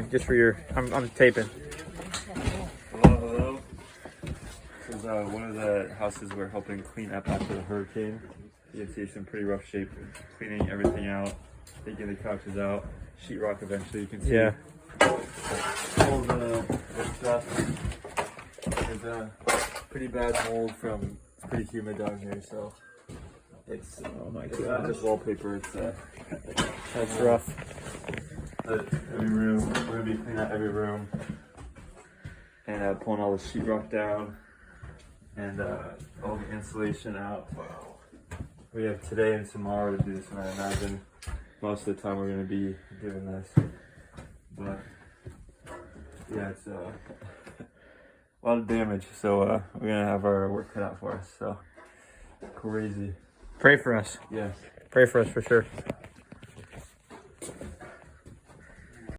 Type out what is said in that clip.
Just for your, I'm taping. Hello, hello. This is one of the houses we're helping clean up after the hurricane. You can see it's in pretty rough shape. Cleaning everything out, taking the couches out, sheetrock eventually. You can see all the stuff. There's a pretty bad mold from, it's pretty humid down here, so it's, oh my god, not just wallpaper, it's That's rough. Every room, we're gonna be cleaning out every room and pulling all the sheetrock down and all the insulation out. We have today and tomorrow to do this, and I imagine most of the time we're gonna be doing this. But yeah, it's a lot of damage, so we're gonna have our work cut out for us. So crazy. Pray for us. Yeah. Pray for us for sure.